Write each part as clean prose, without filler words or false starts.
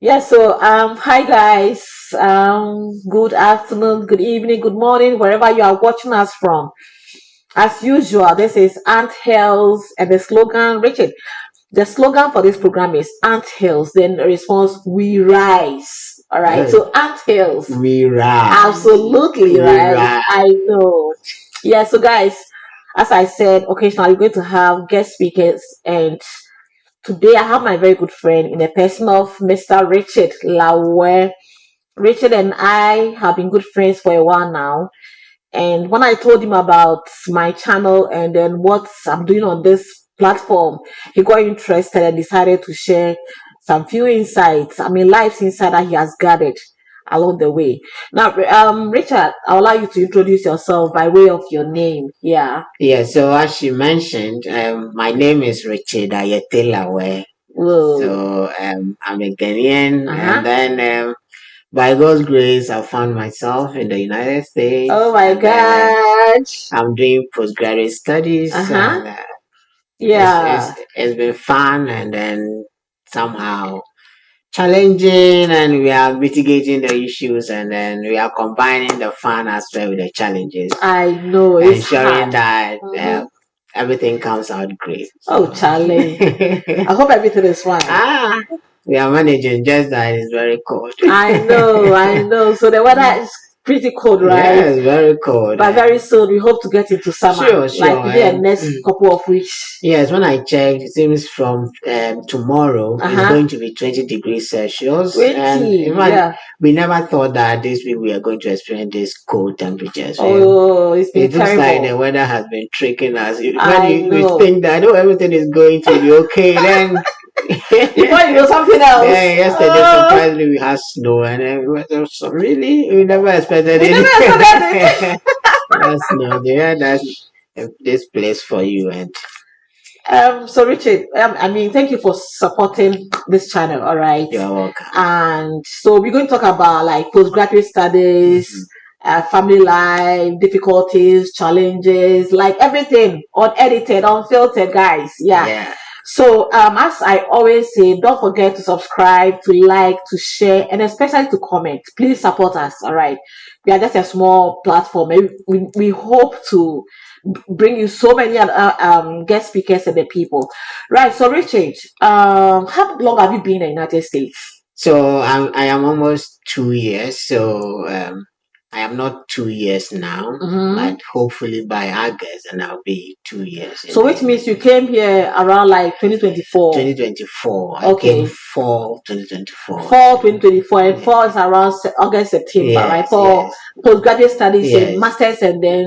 Yeah, so hi guys. Good afternoon, good evening, good morning, wherever you are watching us from. As usual, this is Ant Hills and the slogan, Richard. The slogan for this program is Ant Hills. Then the response, we rise. All right. Hey, So Ant Hills. we rise. Absolutely We right. rise. I know. Yeah, so guys, as I said, occasionally we're going to have guest speakers and today I have my very good friend in the person of Mr. Richard Lawe. Richard and I have been good friends for a while now. And when I told him about my channel and then what I'm doing on this platform, he got interested and decided to share some few insights. I mean, life's insight that he has gathered along the way. Now, Richard, I'll allow you to introduce yourself by way of your name. Yeah. Yeah, so as you mentioned, my name is Richard Ayetelawe. Whoa. So I'm a Ghanaian, Uh and huh. then by God's grace, I found myself in the United States, Oh my and then God. I'm doing postgraduate Uh studies, huh. and it's, Yeah. it's it's been fun, and then somehow challenging, and we are mitigating the issues, and then we are combining the fun aspect with the challenges, I know it's ensuring hard. that Mhm. everything comes out great. Oh, So Charlie. I hope everything is fine. ah, we are managing, just that it's very cold. I know, I know. So the weather is pretty cold, right? Yes, very cold. But very soon we hope to get into summer, Sure, like sure. within the next couple of weeks. Yes, when I checked, it seems from tomorrow Uh it's huh. going to be 20 degrees Celsius. And 20, in fact, yeah. we never thought that this week we are going to experience these cold temperatures. Oh, it's been It looks like terrible. the weather has been tricking us. When I we know. think that oh, everything is going to be okay, then Before you know something else. yeah, yesterday Oh, surprisingly we had snow, and then really we never expected we never expected it. it. That's snow. Yeah, that's this place for you, and So Richard, I mean, thank you for supporting this channel. All right, you're welcome. and so we're going to talk about like postgraduate studies, Mhm. family life, difficulties, challenges, like everything unedited, unfiltered, guys. Yeah. Yeah. So as I always say, don't forget to subscribe, to like, to share, and especially to comment. Please support us. All right, we are just a small platform. And we hope to bring you so many guest speakers and the people. Right. So Richard, how long have you been in the United States? So I am almost 2 years. So I am not 2 years now, Mm-hmm. but hopefully by August, and I'll be 2 years in So which means you came here around like 2024. 2024. I came Okay. fall 2024. Fall 2024 and Yeah. fall is around August, September, right? Yes, For yes, postgraduate studies and yes. masters, and then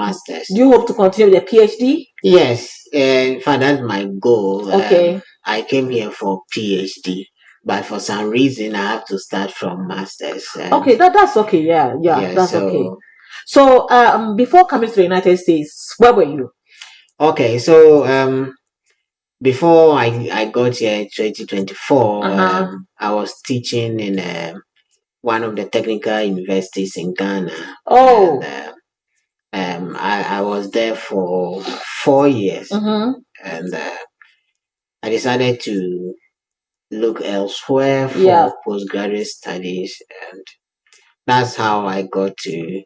Masters. do you hope to continue with the PhD? Yes, in fact, that's my goal. Okay. I came here for PhD, but for some reason, I have to start from masters. And Okay, that's okay. Yeah, yeah, yeah, that's okay. so So before coming to the United States, where were you? okay, so before I got here in 2024, Uh-huh. I was teaching in one of the technical universities in Ghana, and Oh. I was there for 4 years, Mm-hmm. and I decided to look elsewhere Yeah. for postgraduate studies, and that's how I got to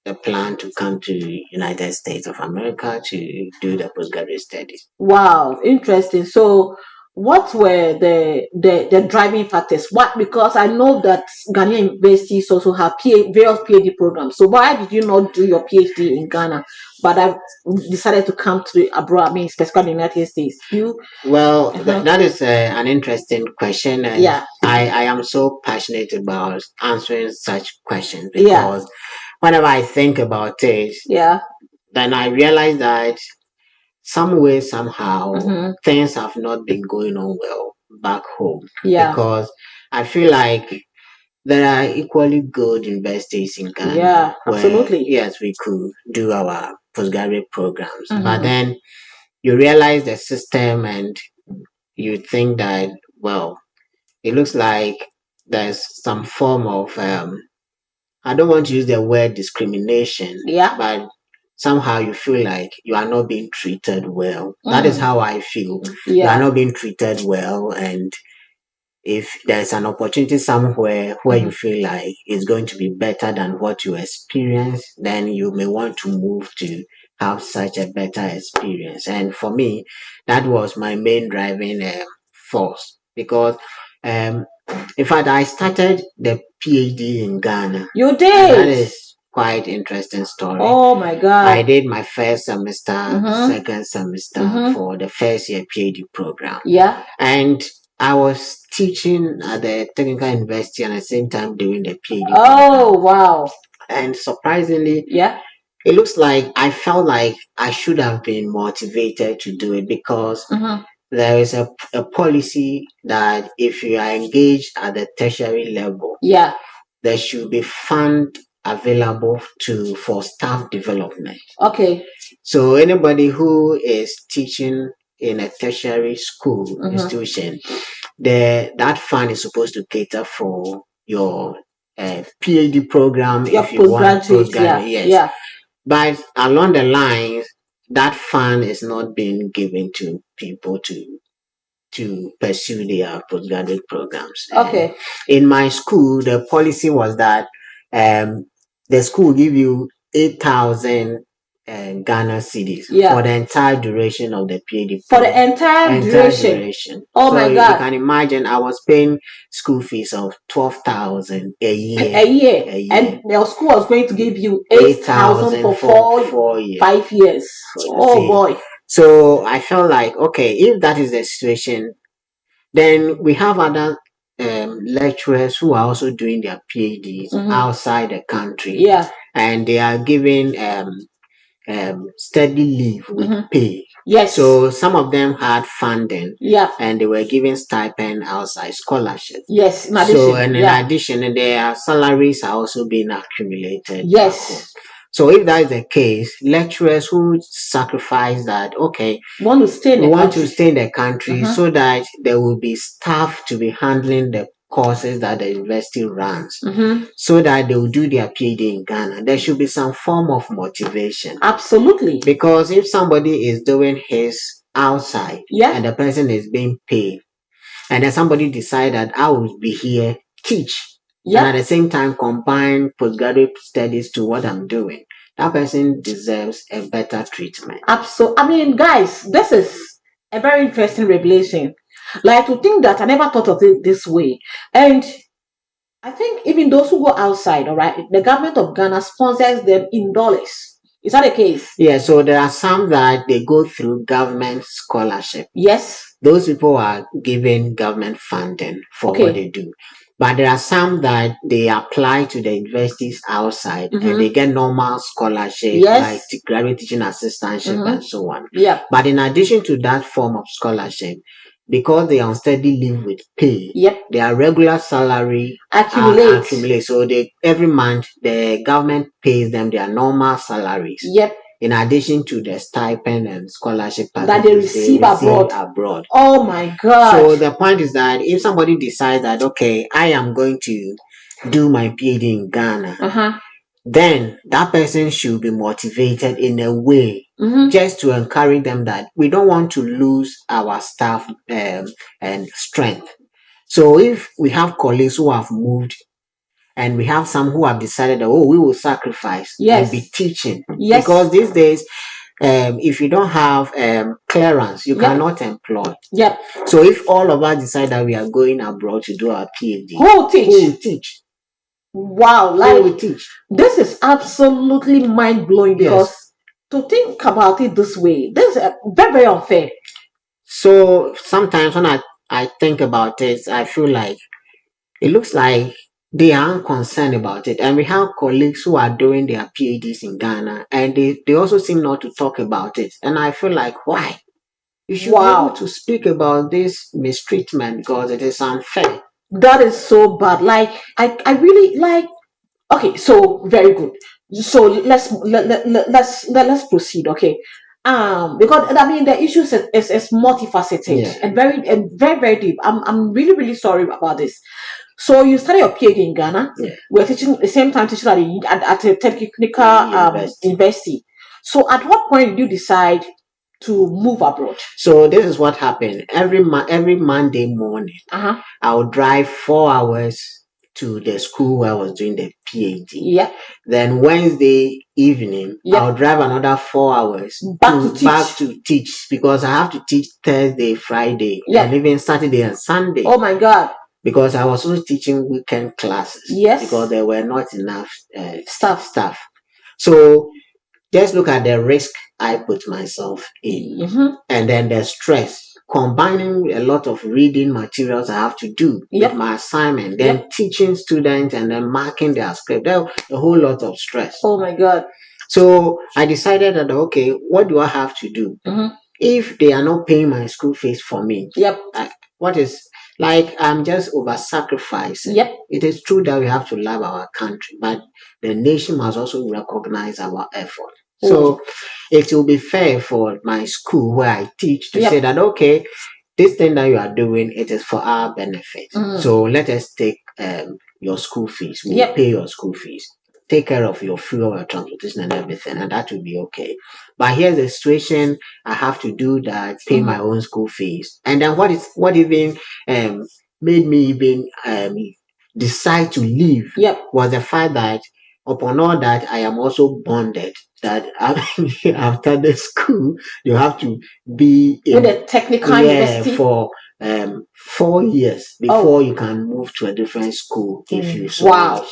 the plan to come to United States of America to do the postgraduate studies. Wow, interesting. So, what were the driving factors? What, because I know that Ghanaian universities also have various PhD programs. So why did you not do your PhD in Ghana, but I decided to come to the abroad? I mean, specifically the United States. You, Well, uh-huh. that is an interesting question, and Yeah, I am so passionate about answering such questions yeah, because whenever I think about it, yeah, then I realize that some way, somehow, mm-hmm. things have not been going on well back home Yeah, because I feel like there are equally good universities in Ghana yeah, where, absolutely. yes, we could do our postgraduate programs, but Mm-hmm. then you realize the system and you think that, well, it looks like there's some form of, I don't want to use the word discrimination, Yeah. but somehow you feel like you are not being treated well. That is Mm. how I feel. You are Yeah. not being treated well, and if there's an opportunity somewhere where you Mhm. feel like it's going to be better than what you experience, then you may want to move to have such a better experience. And for me, that was my main driving force because, um, in fact, I started the PhD in Ghana, You and that did. is quite interesting story. Oh my I God. did my first semester, Mm-hmm. second semester Mm-hmm. for the first year PhD program. Yeah. And I was teaching at the Technical University and at the same time doing the PhD program. Oh wow. And surprisingly, Yeah. it looks like I felt like I should have been motivated to do it because Mm-hmm. there is a policy that if you are engaged at the tertiary level, Yeah. there should be fund available to for staff development. Okay. So anybody who is teaching in a tertiary school Mm-hmm. institution, that fund is supposed to cater for your PhD program Your if you want postgraduate. Yeah. postgraduate. Yes, Yeah. but along the lines, that fund is not being given to people to pursue their postgraduate programs. And Okay. in my school, the policy was that um, the school will give you 8,000 Ghana cedis for Yeah. the entire duration of the PhD For the program. entire Entire duration. duration. Oh So my you God. can imagine I was paying school fees of 12,000 a year. A year. A year. And your school was going to give you 8,000 8,000 for for four, 4 years. 5 years. For you Oh see. boy. So I felt like, okay, if that is the situation, then we have other lecturers who are also doing their PhDs Mm-hmm. outside the country, Yeah. and they are given study leave with Mm-hmm. pay. Yes. So some of them had funding Yeah. and they were given stipend outside scholarship. Yes. In So, addition. and in Yeah. addition, their salaries are also being accumulated back home. Yes. So if that is the case, lecturers who sacrifice that, okay, Want to stay in we the want to country. stay in the country Mm-hmm. so that there will be staff to be handling the courses that the university runs, Mm-hmm. so that they will do their PhD in Ghana. There should be some form of motivation Absolutely. because if somebody is doing his outside Yeah. and the person is being paid, and then somebody decide that I will be here, teach, and at Yeah. the same time combine postgraduate studies to what I'm doing, that person deserves a better treatment. Absolutely. I mean, guys, this is a very interesting revelation. Like to think that I never thought of it this way. And I think even those who go outside, all right, the government of Ghana sponsors them in dollars. Is that the case? Yeah, so there are some that they go through government scholarship. Yes. Those people are given government funding for what Okay. they do. But there are some that they apply to the universities outside and Mm-hmm. they get normal scholarship like Yes. graduate teaching assistantship Mm-hmm. and so on. Yeah. But in addition to that form of scholarship, because they are on study leave with pay, Yep. their regular salary Accumulate. accumulate. So they every month the government pays them their normal salaries Yep. in addition to the stipend and scholarship That they packages receive abroad. abroad. Oh my God. So the point is that if somebody decides that, okay, I am going to do my PhD in Ghana, Uh-huh. then that person should be motivated in a way Mm-hmm. just to encourage them that we don't want to lose our staff and strength. So if we have colleagues who have moved and we have some who have decided that, oh, we will sacrifice and be Yes. teaching, Yes. because these days if you don't have clearance, you Yep. cannot employ. Yep. So if all of us decide that we are going abroad to do our PhD, Who will who will teach? teach? Wow. Who Like will teach? this is absolutely mind blowing because Yes. to think about it this way, this is very, very unfair. So sometimes when I think about it, I feel like it looks like they are unconcerned about it. And we have colleagues who are doing their PhDs in Ghana and they also seem not to talk about it. And I feel like, why? You should be able Wow. to speak about this mistreatment because it is unfair. That is so bad. Like I really like okay, so very good. So let's proceed, okay? Because I mean the issue is multifaceted Yeah. and very very deep. I'm really really sorry about this. So you studied your PhD in Ghana. Yeah. We're teaching at the same time teaching at a technical University. university. So at what point did you decide to move abroad? So this is what happened. Every Monday morning, I would drive 4 hours to the school where I was doing the PhD. Yeah. Then Wednesday evening, I'll drive another 4 hours back to teach because I have to teach Thursday, Friday, and even Saturday and Sunday. Oh my God. Because I was also teaching weekend classes. Yes. Because there were not enough staff. So just look at the risk I put myself in, and then the stress. Combining a lot of reading materials I have to do with my assignment, then teaching students and then marking their script. There a whole lot of stress. Oh my God. So I decided that, okay, what do I have to do? If they are not paying my school fees for me, what is like I'm just over sacrificing. It is true that we have to love our country, but the nation must also recognize our effort. So it will be fair for my school where I teach to say that, okay, this thing that you are doing, it is for our benefit. So let us take your school fees. We'll pay your school fees. Take care of your fuel, your transportation, and everything, and that will be okay. But here's the situation: I have to do that, pay my own school fees, and then what even made me even decide to leave was the fact that upon all that I am also bonded that after the school you have to be in with a technical university for 4 years before you can move to a different school if you so wish.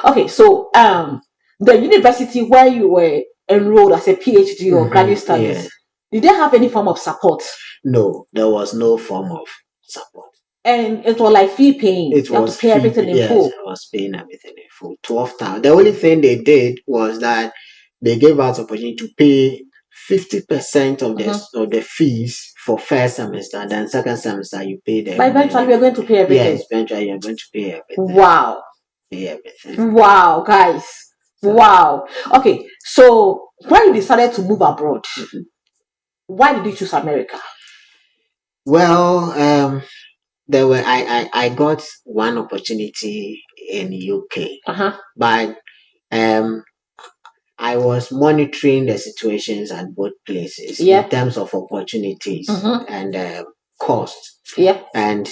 Okay, so the university where you were enrolled as a PhD or graduate studies, did they have any form of support? No, there was no form of support. And it was like fee paying. It you was have to pay everything in full. I was paying everything in full. 12,000. The only thing they did was that they gave us opportunity to pay 50% of the fees for first semester, and then second semester you pay the. But eventually we're going to pay everything. Yes, eventually you're going to pay everything. Wow. Pay everything. Wow, guys. Wow. Okay, so when you decided to move abroad, why did you choose America? Well, there were I got one opportunity in UK, but I was monitoring the situations at both places in terms of opportunities and cost. And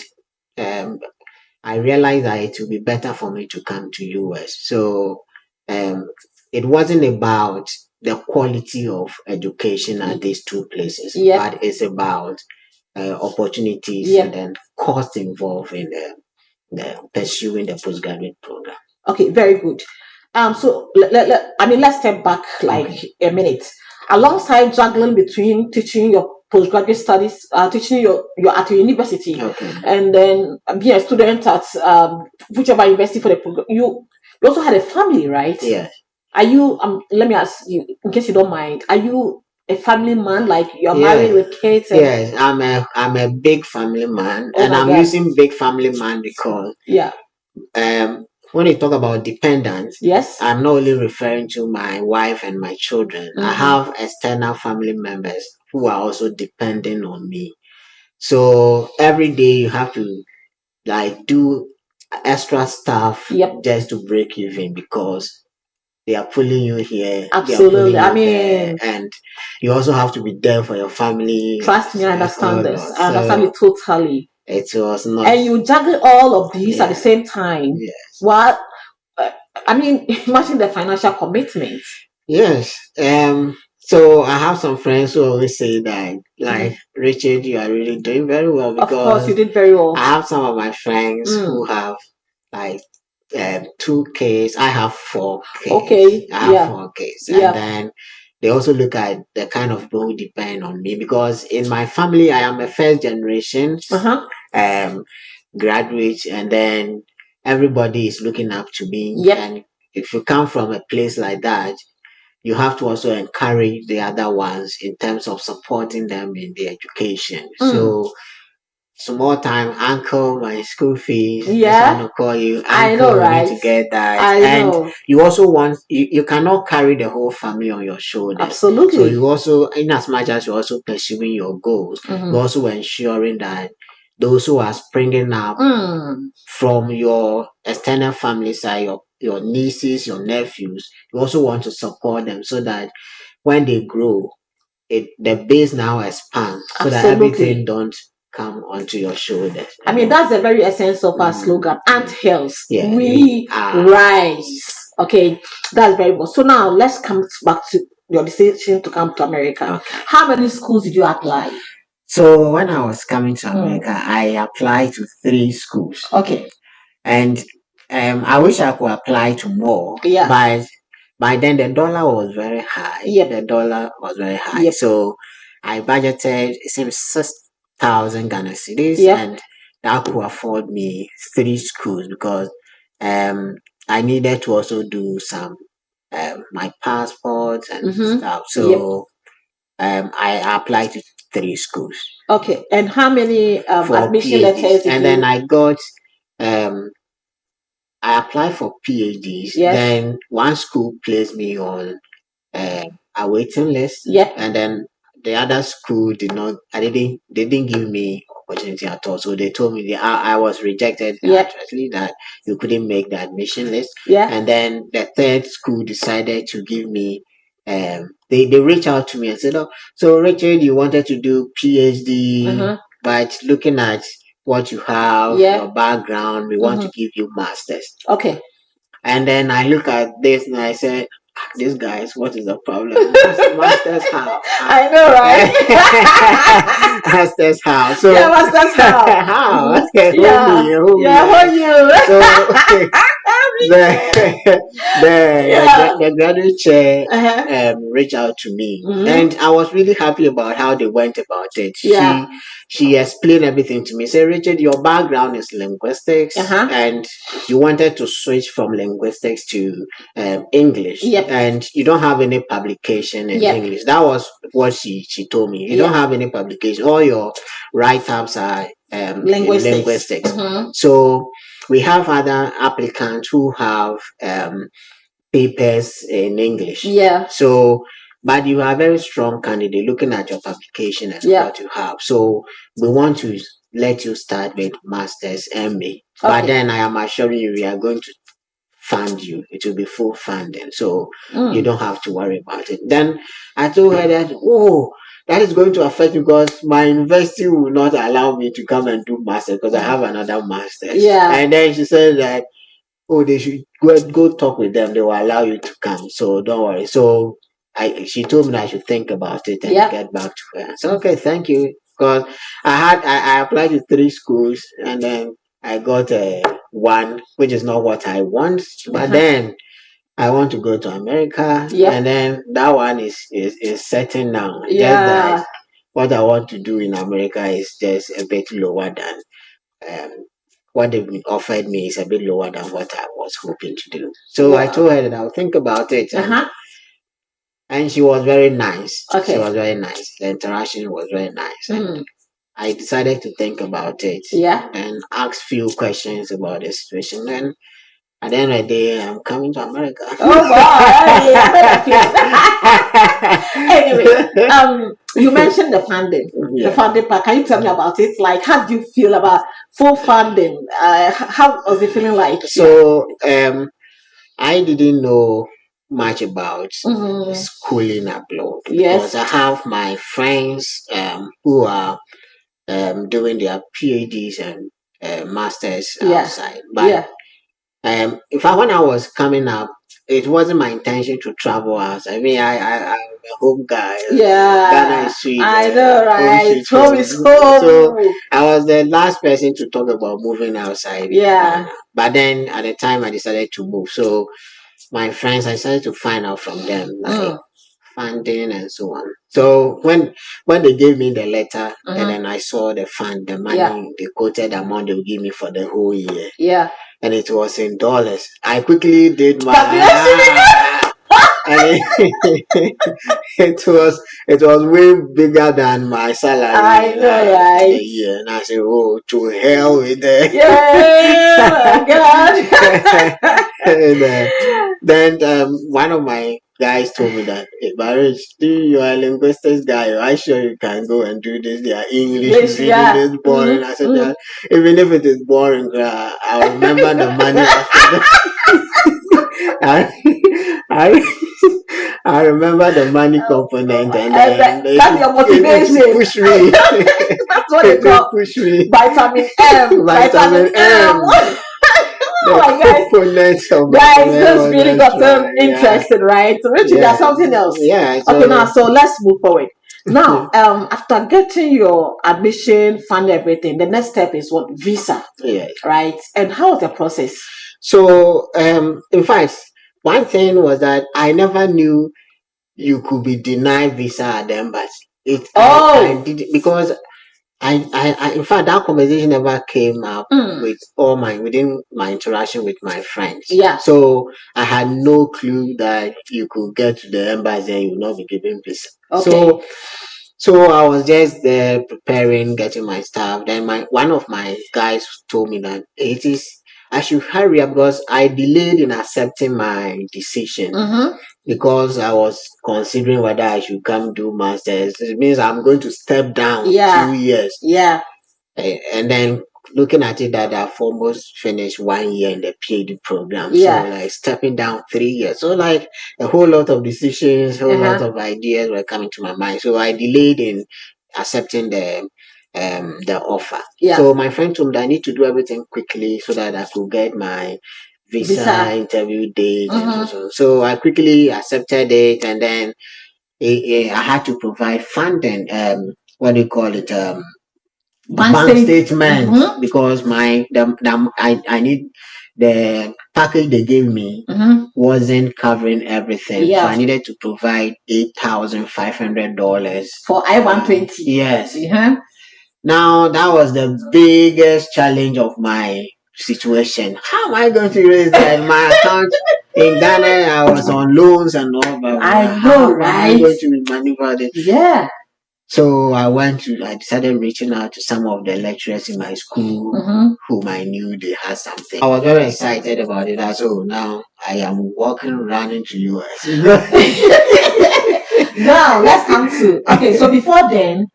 I realized that it would be better for me to come to US. So it wasn't about the quality of education at these two places, but it's about opportunities and then cost involved in the pursuing the postgraduate program. Okay, very good. So let's step back like a minute. Alongside juggling between teaching your postgraduate studies, teaching your at your university, and then being a student at whichever university for the program, you also had a family, right? Yeah. Are you? Let me ask you, in case you don't mind, are you a family man? Like you're married with kids? Yes, I'm a big family man, and I'm using big family man because when you talk about dependence, I'm not only referring to my wife and my children. I have external family members who are also depending on me. So every day you have to like do extra stuff just to break even because they are pulling you here. Absolutely. I mean, there, and you also have to be there for your family. Trust me, I understand this. I understand it totally. It was not. And you juggle all of these at the same time. Yes. Well, I mean, imagine the financial commitment. Yes. So I have some friends who always say that, like, Richard, you are really doing very well because of course you did very well. I have some of my friends who have like 2 kids. I have 4 kids. Okay. I have 4 kids, and then they also look at the kind of people who depend on me because in my family I am a first generation graduate, and then everybody is looking up to me. And if you come from a place like that, you have to also encourage the other ones in terms of supporting them in their education. So small time, uncle, my school fees. Yeah, to call you uncle, I know, right? Need to get that. And you also want you cannot carry the whole family on your shoulders. Absolutely. So you also, in as much as you're also pursuing your goals, you're also ensuring that those who are springing up from your external family side, your nieces, your nephews, you also want to support them so that when they grow, the base now expands so that everything Absolutely. don't come onto your shoulders. I mean, that's the very essence of our slogan. Ant hills Yeah. we rise. Okay, that's very good. So now let's come back to your decision to come to America. Okay. How many schools did you apply? So when I was coming to America, I applied to 3 schools. Okay. And I wish I could apply to more. Yeah. But by then the dollar was very high. Yep. The dollar was very high. Yep. So I budgeted it seems 6,000 Ghana cedis, Yep. and that could afford me 3 schools because I needed to also do some my passport and stuff. So I applied to 3 schools. Okay. And how many For admission PhDs. letters did And you? then I got I applied for PhDs. Yes. Then one school placed me on a waiting list. Yep. And then the other school did not. They didn't give me opportunity at all. So they told me I was rejected. Yep. Actually, that you couldn't make the admission list. Yeah. And then the third school decided to give me. They reached out to me and said, "Oh, so Richard, you wanted to do PhD, but looking at what you have, your background, we want to give you masters." Okay. And then I look at this and I say, "These guys, what is the problem? Masters how?" I know, right? Masters how? So yeah, masters how? how? Okay, Yeah, hold you. So the graduate chair reached out to me, and I was really happy about how they went about it. Yeah. She explained everything to me. Say, Richard, your background is linguistics, and you wanted to switch from linguistics to English, and you don't have any publication in English. That was what she told me. You don't have any publication. All your write-ups are linguistics. So we have other applicants who have papers in English. Yeah. So, but you are a very strong candidate looking at your publication and what you have. So we want to let you start with Masters MA. But then I am assuring you, we are going to fund you. It will be full funding. So you don't have to worry about it. Then I told her that, oh, that is going to affect me because my university will not allow me to come and do master because I have another master's. Yeah. And then she said that, oh, they should go talk with them. They will allow you to come. So don't worry. So she told me that I should think about it and get back to her. So okay, thank you. Because I applied to 3 schools and then I got one, which is not what I want. But then I want to go to America, and then that one is certain now. Just that what I want to do in America is just a bit lower than what they've offered me is a bit lower than what I was hoping to do. So I told her that I'll think about it, and she was very nice. She was very nice. The interaction was very nice, and I decided to think about it and ask few questions about the situation. And at the end of the day, I'm coming to America. Oh boy! Anyway, you mentioned the funding, the funding part. Can you tell me about it? Like, how do you feel about full funding? How was it feeling like? So, I didn't know much about schooling abroad because I have my friends who are doing their PhDs and masters outside. But when I was coming up, it wasn't my intention to travel out. I mean, I'm a home guy. Ghana is sweet. I know, right? Home is home. So I was the last person to talk about moving outside. Ghana. But then at the time I decided to move. So my friends, I started to find out from them like funding and so on. So when they gave me the letter and then I saw the fund, the money, the quoted amount they would give me for the whole year. Yeah. And it was in dollars. I quickly did my and it was way bigger than my salary. I know, right? A year. And I said, oh, to hell with that. Yeah, God. And, then one of my guys told me that, hey, Barrett, you are a linguistics guy. Are you sure you can go and do this? Their English reading is boring. I said, that even if it is boring, I'll remember the money after that. I, I remember the money component, and And then that's your motivation. push me. That's what they call Push me. vitamin M. Vitamin Vitamin M. M. Oh The my gosh. components of Guys, vitamin M this was really just gotten right. Yeah. interesting, right? Richard, there's Yeah. something else. Yeah. Okay, now So so let's move forward. Now, after getting your admission, fund everything, the next step is what? Visa, yeah. right? And how was the process? So in fact, one thing was that I never knew you could be denied visa at the embassy. I did it because in fact, that conversation never came up within my interaction with my friends. Yeah. So I had no clue that you could get to the embassy and you will not be given visa. Okay. So I was just there preparing, getting my stuff. Then one of my guys told me that it is I should hurry up because I delayed in accepting my decision because I was considering whether I should come do masters. It means I'm going to step down 2 years. Yeah. And then looking at it that I've almost finished 1 year in the PhD program. Yeah. So like stepping down 3 years. So like a whole lot of decisions, whole lot of ideas were coming to my mind. So I delayed in accepting the offer. Yeah. So my friend told me that I need to do everything quickly so that I could get my visa interview date and so. So I quickly accepted it, and then I had to provide funding. What do you call it? Bank statement because I need the package they gave me wasn't covering everything. Yeah. So I needed to provide $8,500 for I-120. Yes. Now that was the biggest challenge of my situation. How am I going to raise that? My account in Ghana, I was on loans and all, but I know, how right? am I going to maneuver this? Yeah. So I decided reaching out to some of the lecturers in my school whom I knew they had something. I was very excited about it. I said, oh, now I am walking around into US. Now let's come to okay. So before then,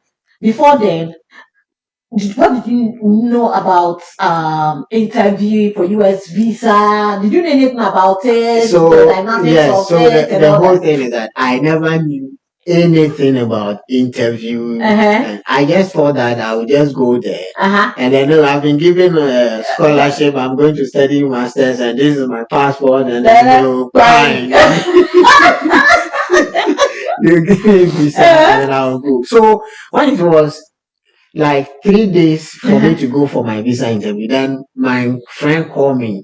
what did you know about interview for US visa? Did you know anything about it? So the dynamics yes, of so it the whole thing is that I never knew anything about interview, and I just thought that I would just go there, and then no, I've been given a scholarship. I'm going to study masters, and this is my passport, and then fine. You give me visa, and then I'll go. So when it was like 3 days for me to go for my visa interview, then my friend called me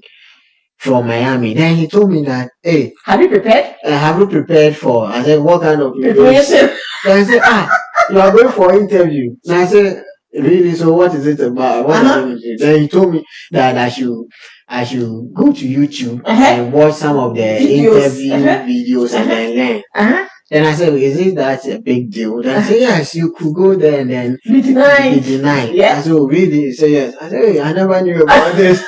from Miami. Then he told me that, hey, have you prepared? Have you prepared for? I said, what kind of preparation? Then I said, you are going for interview. And I said, really? So what is it about? What are you going to do? Then he told me that I should go to YouTube and watch some of the interview videos and then learn. Then I said, is it that a big deal? Then I said, yes, you could go there and then be denied. Yeah. I said, oh, really? He said, yes. I said, hey, I never knew about this.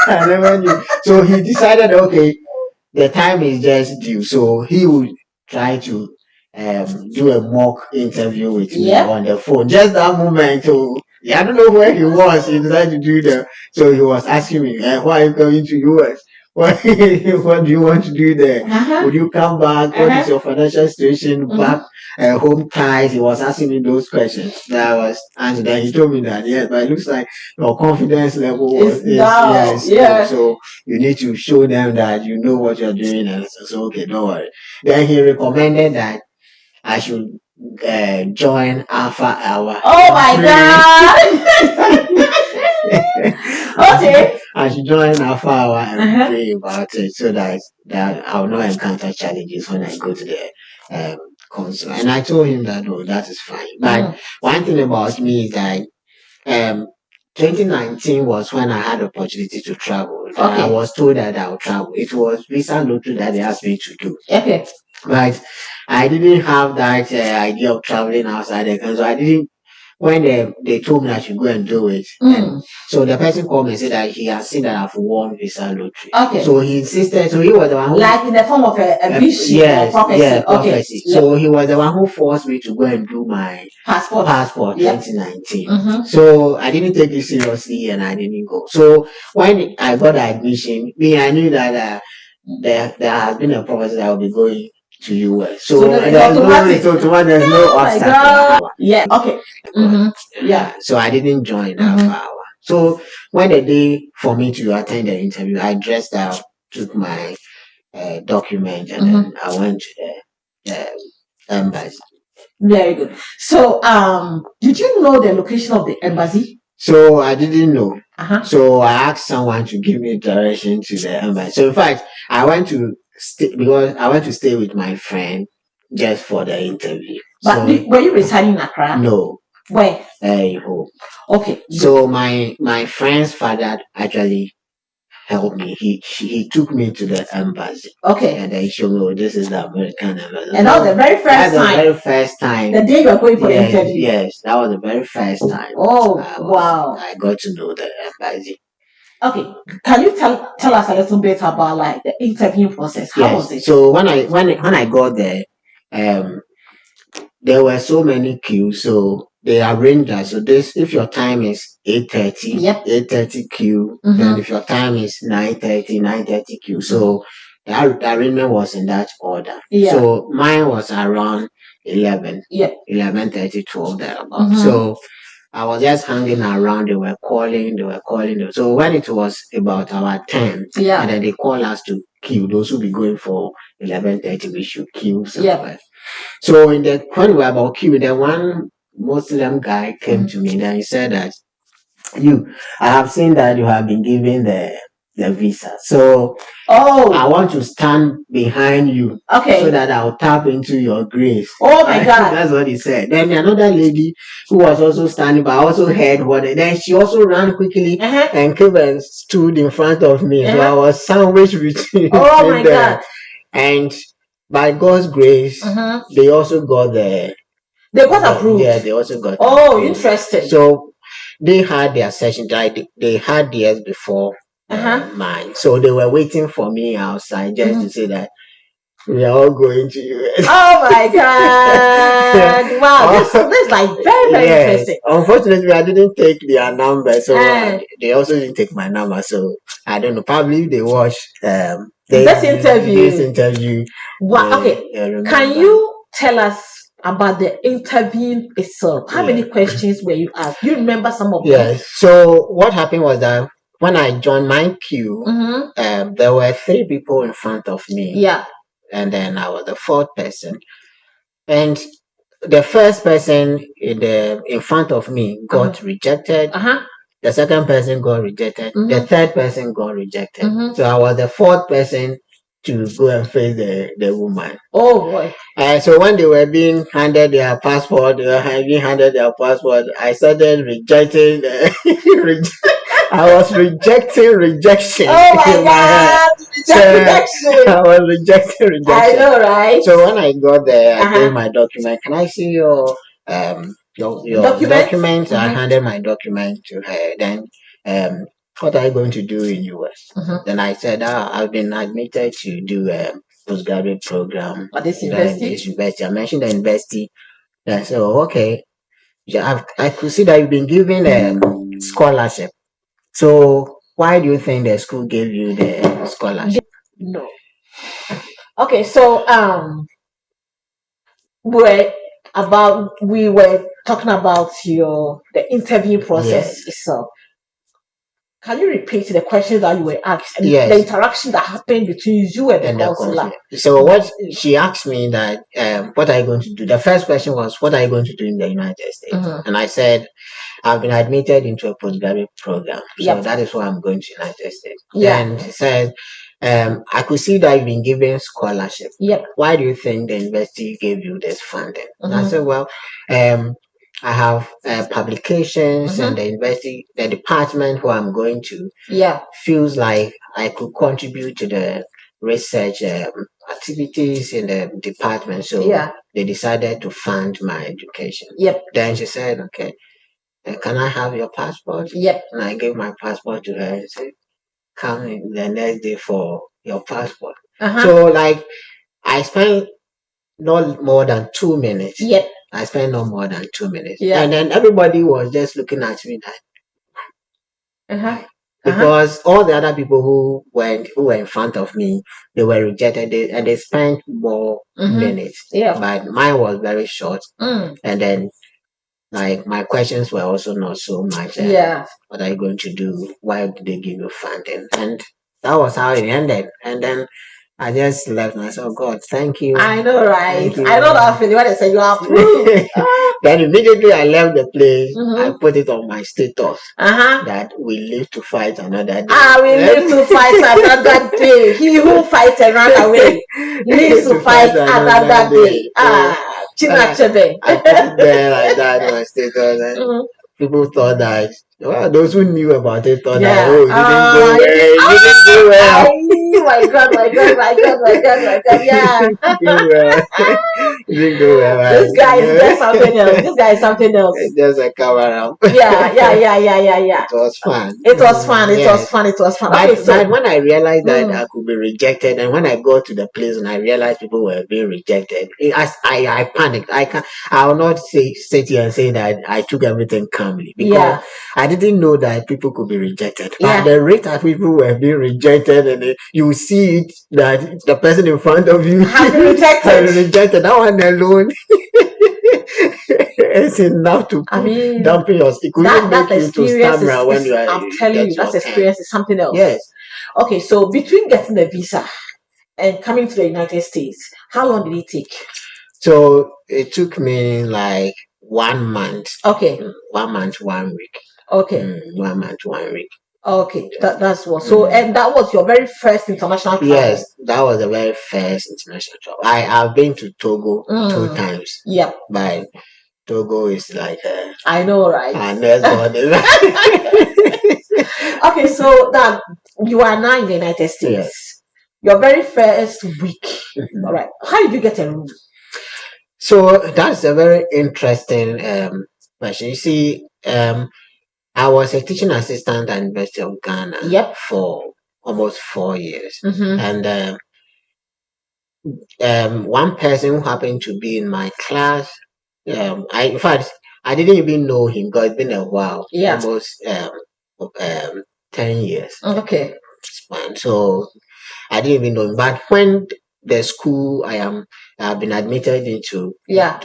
I never knew. So he decided, okay, the time is just due. So he would try to do a mock interview with me on the phone. Just that moment. So I don't know where he was. He decided to do that. So he was asking me, why are you coming to US? What do you want to do there? Would you come back? What is your financial situation back? Home ties. He was asking me those questions that I was answering. Then he told me that yes, but it looks like your confidence level is yes. So you need to show them that you know what you're doing. And so okay, don't worry. Then he recommended that I should join Alpha Hour. Oh my god! Okay. I should join Alpha Hour and pray about it so that I will not encounter challenges when I go to the console. And I told him that that is fine. But one thing about me is that um 2019 was when I had the opportunity to travel. Okay. I was told that I would travel. It was visa lottery that they asked me to do. Okay. But I didn't have that idea of traveling outside the country. So I didn't. When they told me I should go and do it, and so the person called me and said that he has seen that I've won visa lottery. Okay. So he insisted. So he was the one who, like in the form of a vision, yes, or prophecy. Yeah, prophecy. Okay. So he was the one who forced me to go and do my passport 2019. So I didn't take it seriously and I didn't go. So when I got the admission, I knew that there has been a prophecy that I will be going to US. So So then it's there's no automatic. it's automatic, there's no Oh my obstacle. God. Yeah. Okay. But, Yeah. so I didn't join that hour. So when the day for me to attend the interview, I dressed up, took my document, and then I went to the embassy. Very good. So, did you know the location of the embassy? So I didn't know. Uh-huh. So I asked someone to give me direction to the embassy. So in fact, I went to stay because I went to stay with my friend just for the interview. But So were you residing in Accra? no, Where? Iho. Okay. So my friend's father actually helped me. He took me to the embassy. Okay. And then he showed me, oh, this is the American embassy. And that was the very first That's time. the very first time. The day you were going for the Yes, interview. yes, that was the very first time. Oh, wow. I got to know the embassy. Okay. Can you tell us a little bit about like the interview process? How was it? So when I got there, um, there were so many queues. So they arranged that. So this, if your time is 8:30, Yep. 8:30 queue. Then if your time is 9:30, 9:30 queue. So the arrangement was in that order. Yeah. So mine was around 11, Yep. 11:30, 12 thereabout. So I was just hanging around. They were calling. So when it was about our turn, Yeah. and then they call us to queue. Those who be going for 11:30, we should queue somewhere. So when we were about queue, then one Muslim guy came to me and he said that I have seen that you have been given the visa. So I want to stand behind you. Okay. So that I'll tap into your grace. Oh my God. That's what he said. Then another lady who was also standing by also heard what then she also ran quickly and came and stood in front of me. So I was sandwiched between them. God. And by God's grace, they also got they got approved. Yeah, they also got approved. Interesting. So they had their session. They had theirs before mine. So they were waiting for me outside just to say that we are all going to US. Oh my God! Wow, this like very interesting. Unfortunately, I didn't take their number, so they also didn't take my number. So I don't know. Probably they watched this interview. Wow. Okay. Can you tell us about the interview itself? How many questions were you asked? Do you remember some of them? Yes. So what happened was that when I joined my queue, there were 3 people in front of me. Yeah. And then I was the 4th person. And the first person in front of me got rejected. The second person got rejected. The third person got rejected. So I was the 4th person to go and face the woman. Oh boy. So when they were being handed their passport, I started rejecting. I was rejecting rejection. Oh my God! Rejection. I was rejecting rejection. I know, right? So when I got there, I gave my document. Can I see your document? I handed my document to her. Then what are you going to do in US? Then I said, I've been admitted to do a postgraduate program at this university. I mentioned the university. I said, oh, okay. Yeah, I could see that you've been given a scholarship. So why do you think the school gave you the scholarship? No. Okay, so we were talking about the interview process itself. Can you repeat the questions that you were asked and the interaction that happened between you and the consular? So what she asked me that what are you going to do? The first question was, what are you going to do in the United States? And I said, I've been admitted into a postgraduate program. So that is why I'm going to United States. And she said, I could see that you've been given scholarship. Why do you think the university gave you this funding? And I said, well, I have publications and the university, the department where I'm going to feels like I could contribute to the research activities in the department. So they decided to fund my education. Then she said, okay, can I have your passport? And I gave my passport to her and said, come in the next day for your passport. So like I spent not more than 2 minutes. I spent no more than 2 minutes. And then everybody was just looking at me like because all the other people who were in front of me, they were rejected, and they spent more minutes. Yeah. But mine was very short, and then like my questions were also not so much. Yeah. What are you going to do? Why did they give you funding? And that was how it ended. And then I just left and I said, oh God, thank you. I know, right? Thank you. I know that feeling when they say you are approved. Then immediately I left the place, I put it on my status that we live to fight another day. We live to fight another day. He who fights and run away lives to fight another day. Chinachebe. I put it there like that on my status, and people thought that, well, those who knew about it thought that, oh, it didn't go well. Oh my God, my God, my God, my God, my God, yeah. It didn't go well. This guy is just something else. This guy is something else. It's just a cover up. Yeah. It was fun. It was fun. It was fun. It was fun. But when I realized that I could be rejected, and when I got to the place and I realized people were being rejected, I panicked. I will not sit here and say that I took everything calmly, because I didn't know that people could be rejected. But the rate at people were being rejected, and you see it that the person in front of you has been rejected. That one alone. It's enough to dampen your stick. That experience is, I'm telling you, that experience is something else. Yes. Okay, so between getting the visa and coming to the United States, how long did it take? So it took me like 1 month. Okay. 1 month, 1 week. Okay. 1 month, 1 week. Okay, that's what. So, and that was your very first international travel? Yes, that was the very first international travel. I've been to Togo 2 times. Yeah. But Togo is like I know, right? Okay, so that you are now in the United States. Yes. Your very first week. All right. How did you get a room? So that's a very interesting question. You see, I was a teaching assistant at University of Ghana for almost 4 years. And one person who happened to be in my class, in fact, I didn't even know him because it's been a while. Almost 10 years. Okay. So I didn't even know him. But when the school I've been admitted into,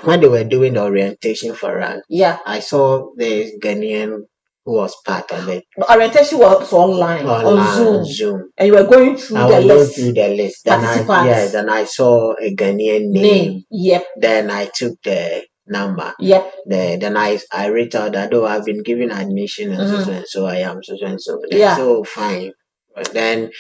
when they were doing the orientation for us, I saw the Ghanaian who was part of it. The orientation was online on Zoom. And you were going through the list. Then I saw a Ghanaian name. Then I took the number. Then I reached out that, oh, I've been given admission and so I am so and so. So fine. But then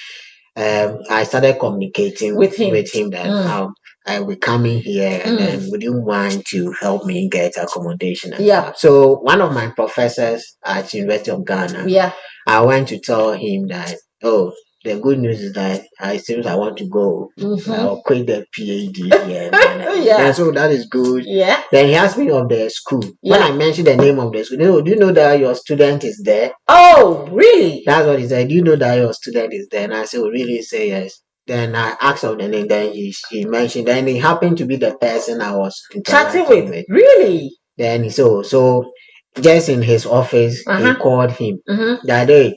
I started communicating with him that how I will come in here, and then would you want to help me get accommodation and stuff. So one of my professors at University of Ghana, I went to tell him that, oh, the good news is that it seems I want to go. I'll quit the PhD here. And so that is good. Then he asked me of the school. When I mentioned the name of the school, do you know that your student is there? Oh, really? That's what he said. Do you know that your student is there? And I said, oh, really? He said yes. Then I asked of the name. Then he mentioned. Then he happened to be the person I was chatting with. Really? Then he so just in his office, he called him that day.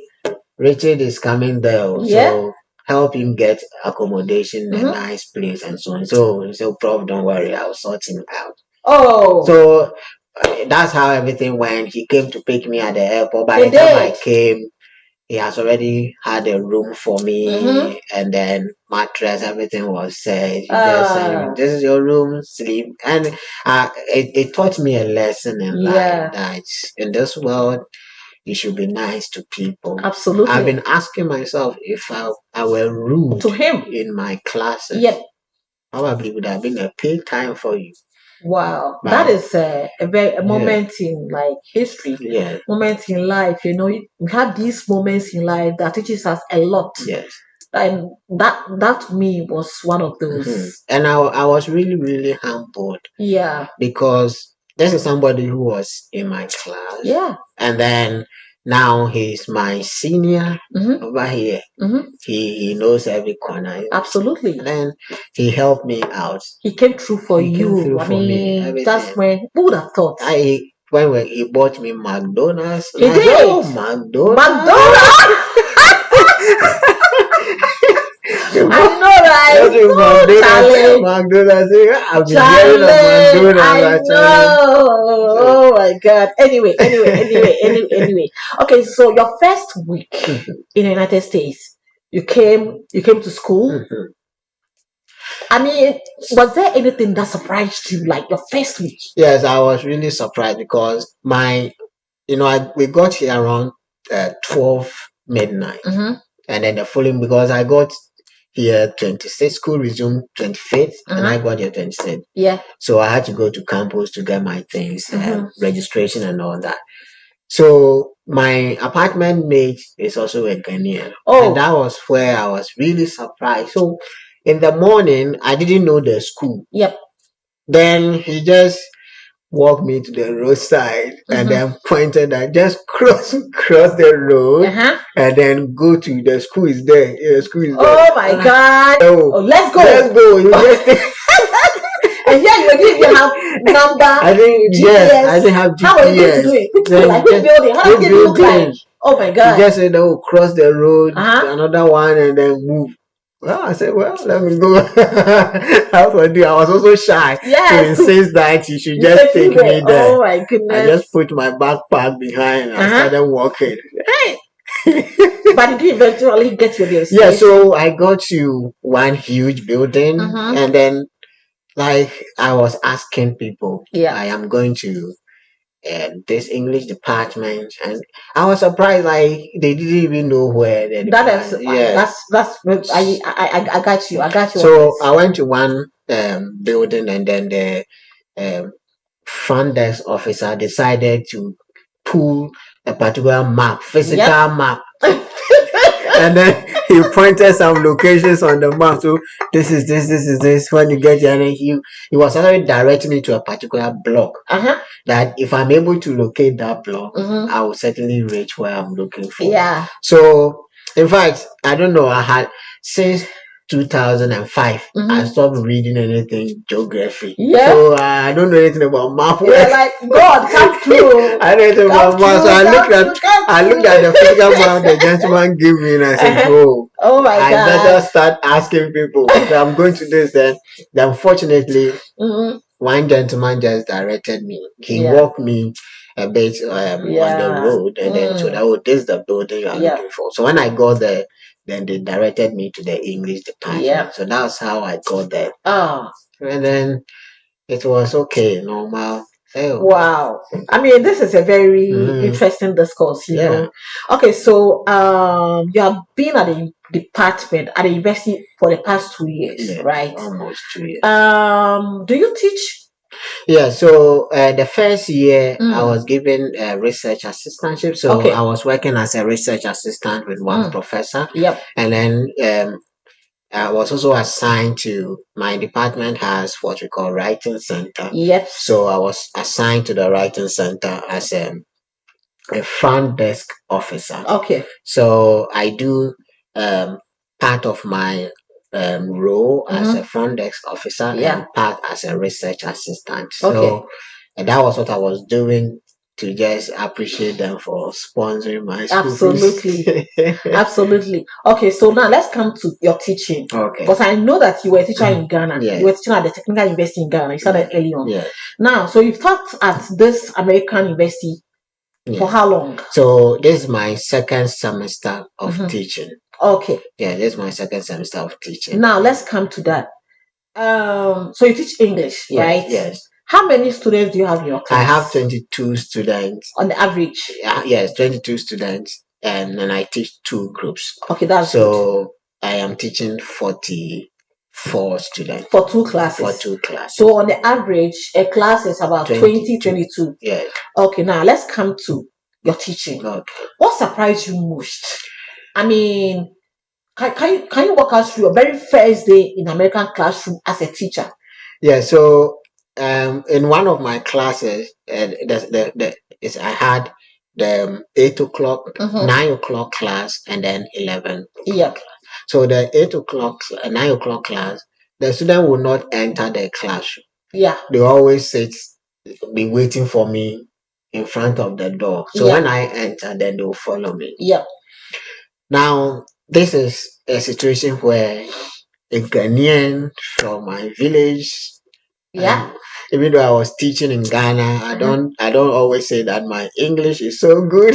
Richard is coming there, so help him get accommodation, a nice place, and so on. So he said, Prof, don't worry, I'll sort him out. Oh. So that's how everything went. He came to pick me at the airport. By the time I came, he has already had a room for me, and then mattress, everything was set. He just said, this is your room, sleep. And it taught me a lesson in life that in this world, you should be nice to people. Absolutely. I've been asking myself if I were rude to him in my classes. Probably would have been a paid time for you. Wow, that is a moment in like history, moment in life. You know, we have these moments in life that teaches us a lot. And that to me was one of those. And I was really, really humbled. Because this is somebody who was in my class. And then now he's my senior over here. He knows every corner. Absolutely. And then he helped me out. He came through for you. I mean, that's when who would have thought? When he bought me McDonald's. He did. Oh, McDonald's. I know, right? Go to No, McDonald's, Charlie. McDonald's. I've been hearing of Charlie, McDonald's I actually. know. So, Oh my God. Anyway. Okay, so your first week in the United States, you came to school. mhm. I mean, was there anything that surprised you, like your first week? Yes, I was really surprised because we got here around 12 midnight. Mm-hmm. And then the following, because I got here 26th, school resumed 25th, and I got here 26th. Yeah. So I had to go to campus to get my things, registration and all that. So my apartment mate is also a Ghanaian. Oh. And that was where I was really surprised. So in the morning, I didn't know the school. Yep. Then he just walked me to the roadside and then pointed that just cross the road and then go to the school is there. Yeah, the school is there. Oh my God. Oh, let's go. Let's go. You just And here you didn't even have number. I think GPS. yes, I didn't have GPS. How are you going to do it? Like which building? How does it look like? Oh my God. He just said, "Oh, cross the road, another one, and then move." Well, I said, "Well, let me go." How do I do? I was also shy. Yes. So he says that you should just take me there. Oh my goodness. I just put my backpack behind and I started walking. Hey. But did you eventually get your destination? Yeah, so I got to one huge building and then like I was asking people, I am going to this English department, and I was surprised like they didn't even know where the that's I got you. So I went to one building and then the front desk officer decided to pull a particular map, physical map. And then he pointed some locations on the map. So this is this. When you get there, and then he was actually directing me to a particular block. That if I'm able to locate that block, I will certainly reach where I'm looking for. Yeah. So in fact, I don't know. I had since 2005, I stopped reading anything geography. Yeah. So I don't know anything about map. You're like, God, come through. I don't know anything about map. So I looked at the physical map the gentleman gave me and I said, oh my God. I better start asking people. So I'm going to this then. Unfortunately, one gentleman just directed me. He walked me a bit on the road and then so that this is the building you are looking for. So when I got there, then they directed me to the English department. So that's how I got there. And then it was okay, normal. Wow. I mean, this is a very interesting discourse, you know. Okay, so you have been at the department at the university for the past 2 years, right? Almost 2 years. Do you teach? Yeah, so the first year I was given a research assistantship. So I was working as a research assistant with one professor. Yep. And then I was also assigned to my department has what we call writing center. Yep. So I was assigned to the writing center as a front desk officer. Okay. So I do part of my role as a front desk officer and part as a research assistant. So and that was what I was doing to just appreciate them for sponsoring my school. Absolutely. Absolutely. Okay, so now let's come to your teaching. Okay. Because I know that you were a teacher in Ghana. You were teaching at the Technical University in Ghana. You started early on. Yeah. Now, so you've taught at this American university for how long? So this is my second semester of teaching. Okay. Yeah, this is my second semester of teaching. Now let's come to that. So you teach English, right? Yes. How many students do you have in your class? I have 22 students. On the average? Yes, 22 students. And then I teach 2 groups. Okay, that's so good. I am teaching 44 students. For 2 classes? For 2 classes. So on the average, a class is about 22. Yes. Okay, now let's come to your teaching. Okay. What surprised you most? I mean, can you walk us through your very first day in American classroom as a teacher? Yeah, so in one of my classes, I had the 8 o'clock, 9 o'clock class, and then 11. Yeah. So the 8 o'clock, 9 o'clock class, the student will not enter the classroom. Yeah. They always be waiting for me in front of the door. So when I enter, then they will follow me. Yeah. Now, this is a situation where a Ghanaian from my village. Yeah. Even though I was teaching in Ghana, Uh-huh. I don't always say that my English is so good.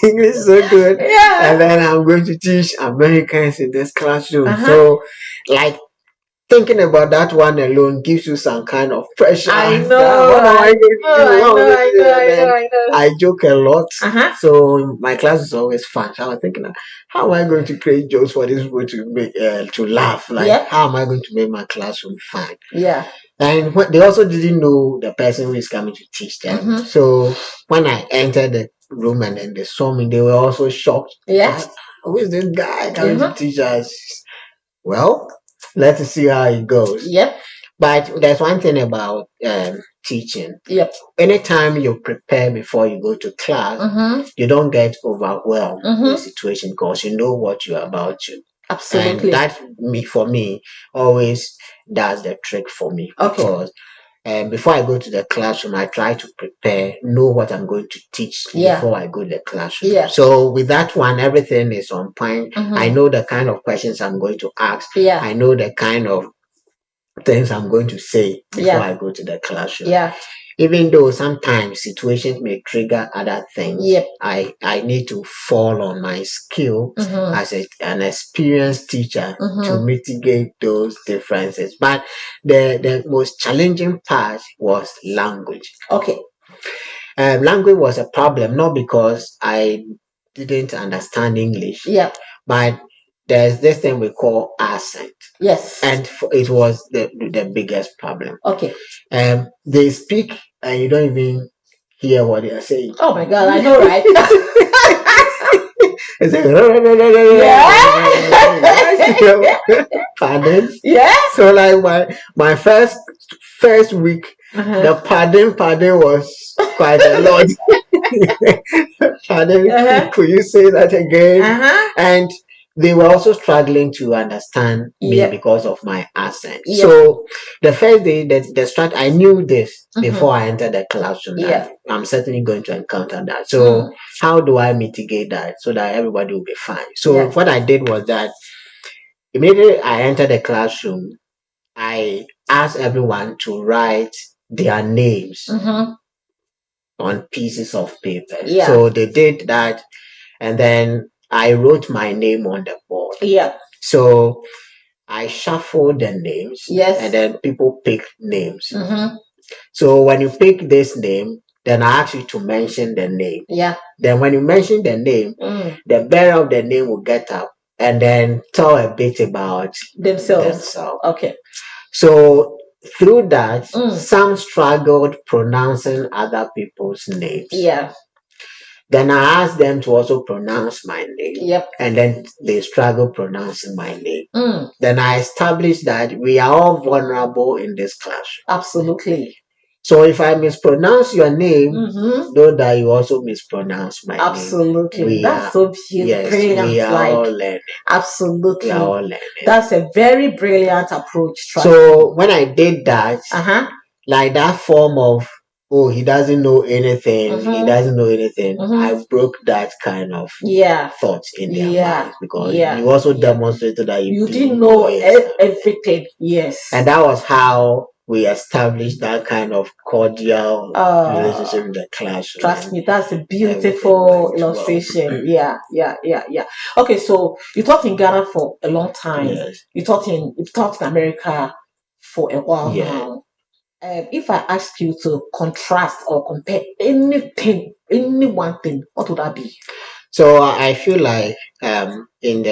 English is so good. Yeah. And then I'm going to teach Americans in this classroom. Uh-huh. So like thinking about that one alone gives you some kind of pressure. I know. What am I going to do? I What am I know. going I to do? know. And I then know. I know. I joke a lot. Uh-huh. So my class is always fun. So I was thinking, how am I going to create jokes for these people to make to laugh? Like, Yep. how am I going to make my classroom fun? Yeah. And they also didn't know the person who is coming to teach them. Mhm. So when I entered the room and then they saw me, they were also shocked. Yeah. Who is this guy coming to Mhm. teach us? Well, let's see how it goes. Yep. But there's one thing about teaching. Yep. Anytime you prepare before you go to class, Mhm. you don't get overwhelmed with the Mhm. situation because you know what you're about to. And Absolutely. that for me always does the trick for me Okay. because before I go to the classroom, I try to prepare, know what I'm going to teach Yeah. before I go to the classroom. Yeah. So with that one, everything is on point. Mhm. I know the kind of questions I'm going to ask. Yeah. I know the kind of things I'm going to say before Yeah. I go to the classroom. Yeah. Even though sometimes situations may trigger other things, Yep. I need to fall on my skill Mhm. as an experienced teacher to Mhm. mitigate those differences. But the most challenging part was language. Okay. Language was a problem, not because I didn't understand English, Yeah. but there's this thing we call accent. Yes. And it was the biggest problem. Okay. They speak and you don't even hear what they are saying. Oh my God, I know, right? It's like, Yeah. pardon. Yeah. So like my first week, Uh-huh. the pardon was quite a lot. Pardon, Uh-huh. could you say that again? Uh-huh. And they were also struggling to understand me Yep. because of my accent. Yep. So the first day I knew this Mhm. before I entered the classroom that Yeah. I'm certainly going to encounter that. So how do I mitigate that so that everybody will be fine? So Yeah. what I did was that immediately I entered the classroom, I asked everyone to write their names Mhm. on pieces of paper. Yeah. So they did that, and then I wrote my name on the board. Yeah. So I shuffled the names, Yes. and then people pick names. Mhm. So when you pick this name, then I ask you to mention the name. Yeah. Then when you mention the name, the bearer of the name will get up and then tell a bit about Themselves. Okay. So through that, some struggled pronouncing other people's names. Yeah. Then I asked them to also pronounce my name. Yep. And then they struggled pronouncing my name. Mm. Then I established that we are all vulnerable in this classroom. Absolutely. So if I mispronounce your name, know that you also mispronounce my name. Absolutely. That's so Yes, brilliant. we are Like, all learning. absolutely. We are all learning. That's a very brilliant approach. Trust me. So when I did that, Uh-huh. like that form of, oh, he doesn't know anything, he doesn't know anything, I broke that kind of thought in their minds because you also demonstrated that you didn't know everything. everything. Yes. And that was how we established that kind of cordial relationship in the classroom. Trust me, that's a beautiful illustration. Yeah. Okay, so you taught in Ghana for a long time. Yes. You taught in America for a while now. If I ask you to contrast or compare anything, any one thing, what would that be? So I feel like in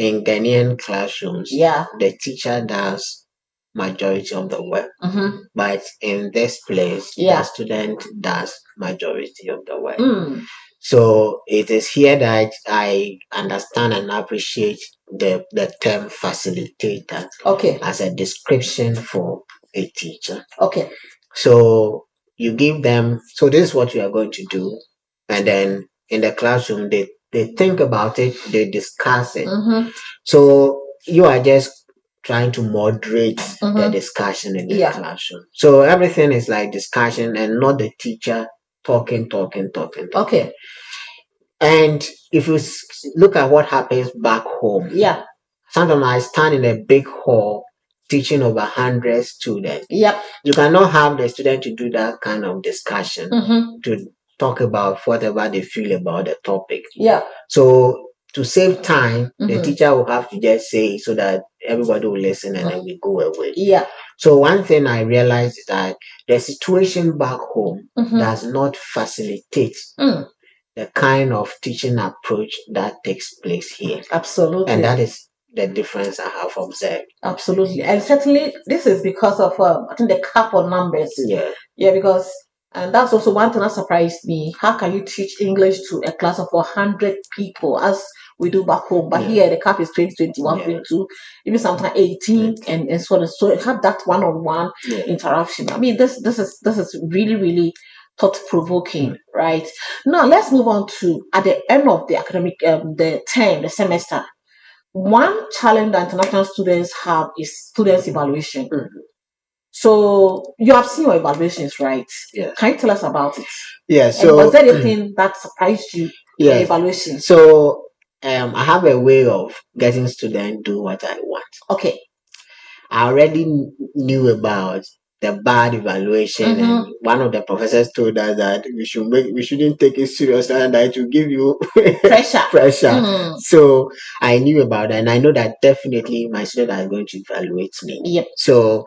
Ghanaian classrooms, the teacher does majority of the work, but in this place, the student does majority of the work. So it is here that I understand and appreciate the term facilitator as a description for a teacher. Okay. So you give them, so this is what you are going to do. And then in the classroom, they think about it, they discuss it. So you are just trying to moderate the discussion in the classroom. So everything is like discussion and not the teacher talking. Okay. And if you look at what happens back home, Yeah. sometimes I stand in a big hall teaching over 100 students. Yep. You cannot have the student to do that kind of discussion Mm-hmm. to talk about whatever they feel about the topic. Yeah. So to save time, the Mm-hmm. teacher will have to just say so that everybody will listen and then we go away. Yeah. So one thing I realized is that the situation back home Mm-hmm. does not facilitate the kind of teaching approach that takes place here. Absolutely. And that is the difference I have observed. Absolutely. And certainly this is because of I think the cap on numbers. Yeah. Yeah, because and that's also one thing that surprised me. How can you teach English to a class of 100 people as we do back home? But here the cap is 20, 21, 22, even sometimes 18 and so on. So have that one-on-one interaction. I mean, this is really, really thought provoking, right? Now let's move on to at the end of the academic the term, the semester. One challenge that international students have is students evaluation. So you have seen your evaluations, right? Yes. Can you tell us about it? Yeah. So and was there anything that surprised you in the evaluation? So I have a way of getting students do what I want. Okay. I already knew about the bad evaluation, and one of the professors told us that we shouldn't take it serious and that it will give you pressure. So I knew about that, and I know that definitely my students are going to evaluate me. Yep. So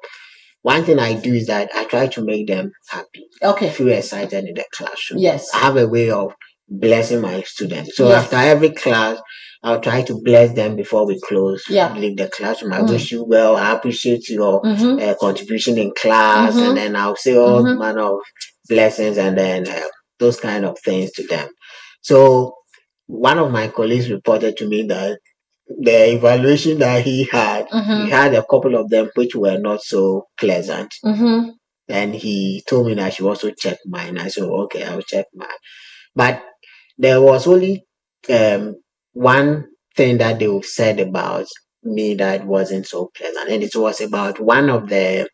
one thing I do is that I try to make them happy. Okay. Feel excited in the classroom. Yes. I have a way of blessing my students. So after every class, I'll try to bless them before we close. Leave the classroom. I wish you well. I appreciate your contribution in class, and then I'll say all manner of blessings and then those kind of things to them. So one of my colleagues reported to me that the evaluation that he had a couple of them which were not so pleasant. And he told me that I should also check mine. I said, okay, I'll check mine. But there was only one thing that they said about me that wasn't so pleasant, and it was about one of the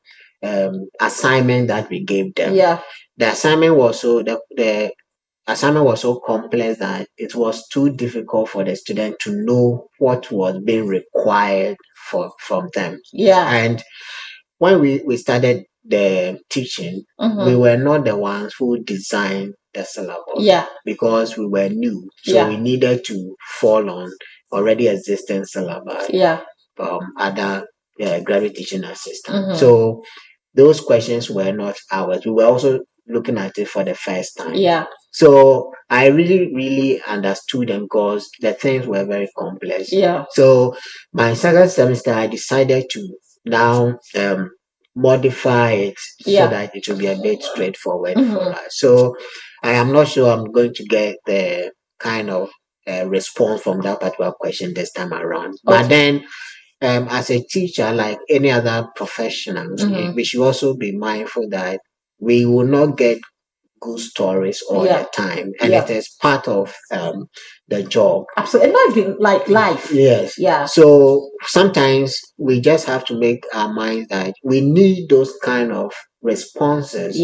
assignment that we gave them. Yeah. The assignment was the assignment was so complex that it was too difficult for the student to know what was being required from them. Yeah. And when we started the teaching, we were not the ones who designed the syllabus. Yeah. Because we were new. So we needed to fall on already existing syllabus. Yeah. From other graduate teaching assistants. So those questions were not ours. We were also looking at it for the first time. Yeah. So I really, really understood them because the things were very complex. Yeah. So my second semester, I decided to now modify it so that it will be a bit straightforward for us. So I am not sure I'm going to get the kind of response from that particular question this time around. But then as a teacher, like any other professionals, we should also be mindful that we will not get good stories all the time, and it is part of the job. Absolutely. It might be like life. Yes. Yeah. So sometimes we just have to make our minds that we need those kind of responses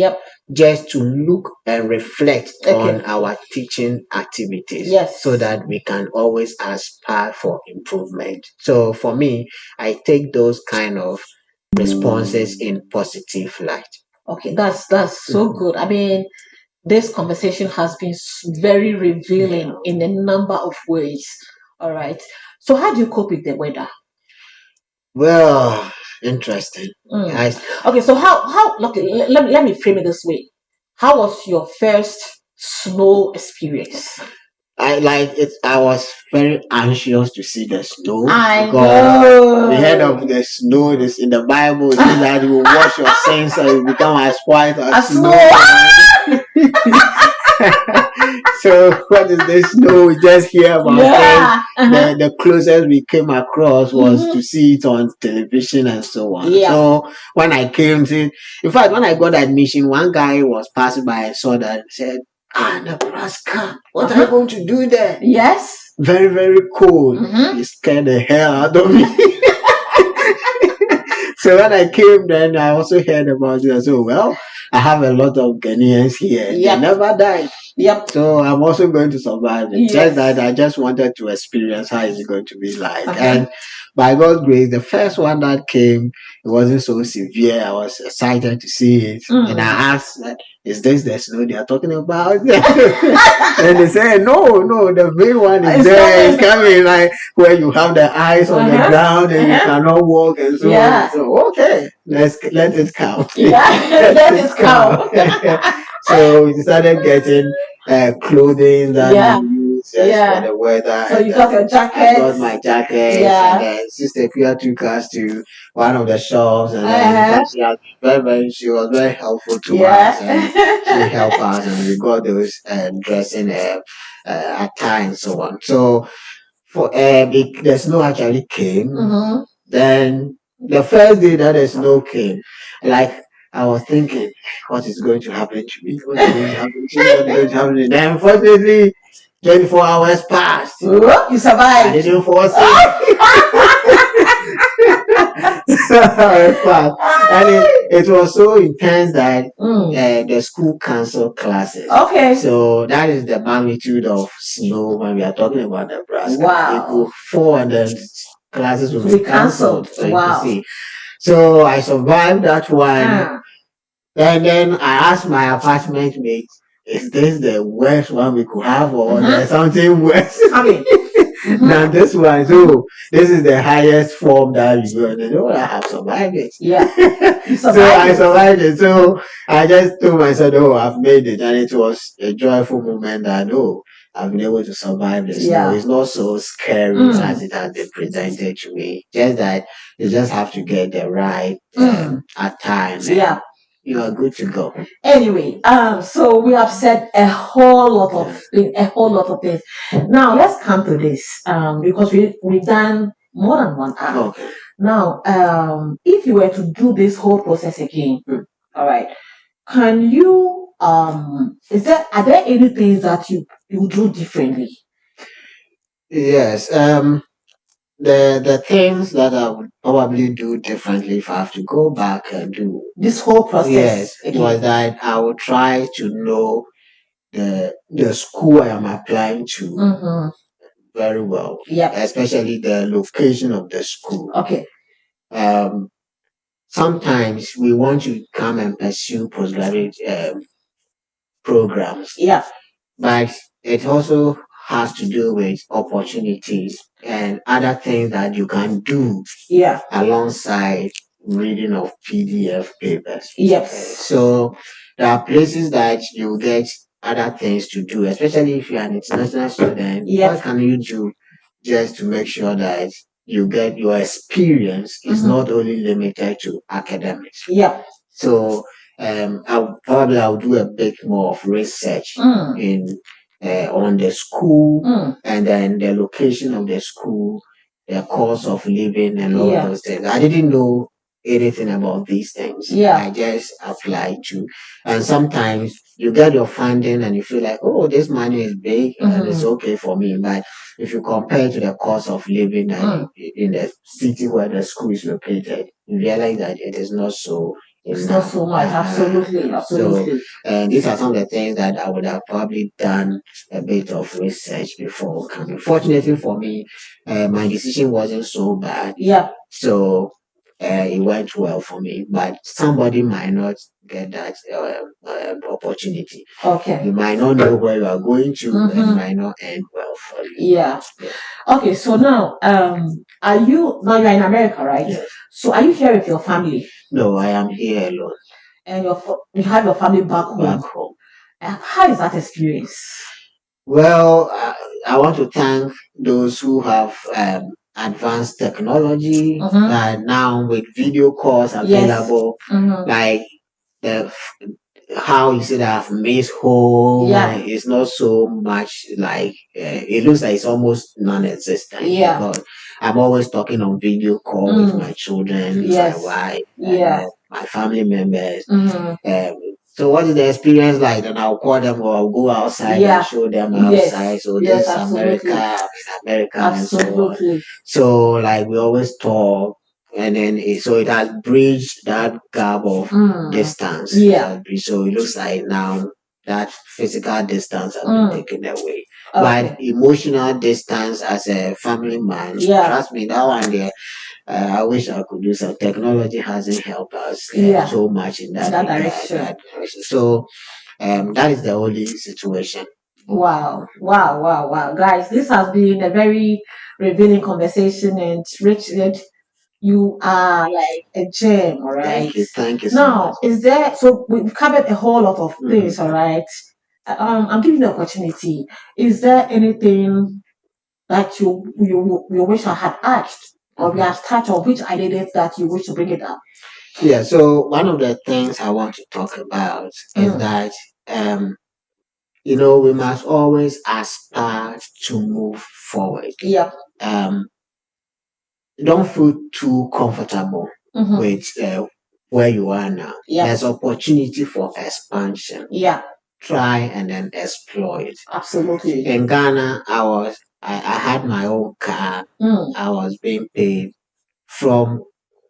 just to look and reflect on our teaching activities so that we can always aspire for improvement. So for me, I take those kind of responses in positive light. Okay, that's so good. I mean, this conversation has been very revealing in a number of ways. All right. So how do you cope with the weather? Well, interesting. Okay, so how okay, let me frame it this way. How was your first snow experience? I was very anxious to see the snow. I because know. the head of the snow is in the Bible. It says that you will wash your sins and you become as white as snow. So what is this snow? We just hear about it. The closest we came across was to see it on television and so on. So when I came to, in fact, when I got admission, one guy was passing by and saw that and said, Nebraska, what are you going to do there? Yes. Very, very cold. It scared the hell out of me. So when I came then, I also heard about it. I said, well, I have a lot of Ghanaians here. They never died. Yep. So I'm also going to survive it. Yes. Just that I just wanted to experience how it's going to be like. And by God's grace, the first one that came, it wasn't so severe. I was excited to see it. And I asked, is this the snow they are talking about? And they said, no, the big one is there. It's coming, like where you have the ice on the ground and you cannot walk and so on. So, okay, let it come. Let it come. So we started getting clothing that we use just for the weather. So you got your jacket. I got my jacket, and then Sister Pia took us to one of the shops, and then she was very helpful to us, and she helped us, and we got those dressing attire and so on. So for the snow actually came. Then the first day that the snow came, like I was thinking, what is going to happen to me? What is going to happen to me? What is going to happen to me? Then unfortunately, 24 hours passed. You survived. I didn't fall sick. And it was so intense that the school canceled classes. Okay. So that is the magnitude of snow when we are talking about Nebraska. Wow. It will fall and then classes will be cancelled. So wow. you can see. So I survived that one. And then I asked my apartment mate, is this the worst one we could have or there's something worse than this one? So this is the highest form that you go. And then, I have survived it. Yeah. So I survived it. So I just told myself, I've made it. And it was a joyful moment that, I've been able to survive this. Yeah. It's not so scary as it has been presented to me. Just that you just have to get the right at times. Yeah. You are good to go. Anyway, so we have said a whole lot of things. Now let's come to this, because we've done more than 1 hour. Okay. Now, if you were to do this whole process again, all right, can you are there any things that you do differently? Yes. The things that I would probably do differently if I have to go back and do this whole process was that I would try to know the school I am applying to very well. Yeah. Especially the location of the school. Okay. Sometimes we want to come and pursue postgraduate programs. Yeah. But it also has to do with opportunities and other things that you can do alongside reading of PDF papers. Yes. So there are places that you get other things to do, especially if you're an international student. What can you do just to make sure that you get your experience is not only limited to academics? Yeah. So I'll do a bit more of research in on the school and then the location of the school, the cost of living and all those things. I didn't know anything about these things. Yeah. I just applied to, and sometimes you get your funding and you feel like, this money is big and it's okay for me. But if you compare to the cost of living in the city where the school is located, you realize that it is not so. It's not so much. Absolutely. So, and these are some of the things that I would have probably done a bit of research before coming. Fortunately for me, my decision wasn't so bad. Yeah. So it went well for me. But somebody might not get that opportunity. Okay. You might not know where you are going to, and it might not end well for you. Yeah. Okay. So now, you're in America, right? Yes. So are you here with your family? No, I am here alone. And you have your family back home. Back home. How is that experience? Well, I want to thank those who have advanced technology that now with video calls available, like how you say that I've missed home. It's not so much like it looks like it's almost non-existent. Yeah. Because I'm always talking on video call with my children, my wife, my family members. So what is the experience like? And I'll call them or I'll go outside and show them outside. So this is America, I'm in America and so on. So like we always talk. And then it has bridged that gap of distance. Yeah. So it looks like now that physical distance has been taken away. Okay. But emotional distance as a family man, Yeah. trust me, that one there, I wish I could do some. Technology hasn't helped us Yeah. so much in that, That regard, direction. that direction. So that is the only situation. Wow, wow, wow, wow. Guys, this has been a very revealing conversation, and Richard, you are like a gem, all right? Thank you so Now, much. is there, so we've covered a whole lot of things, all right? I'm giving you the opportunity. Is there anything that you wish I had asked, or we have touched on, which I didn't, that you wish to bring it up? Yeah, so one of the things I want to talk about is that we must always aspire to move forward. Yeah. Don't feel too comfortable with where you are now. Yeah. There's opportunity for expansion. Yeah. Try and then exploit. Absolutely. In Ghana, I had my own car. I was being paid from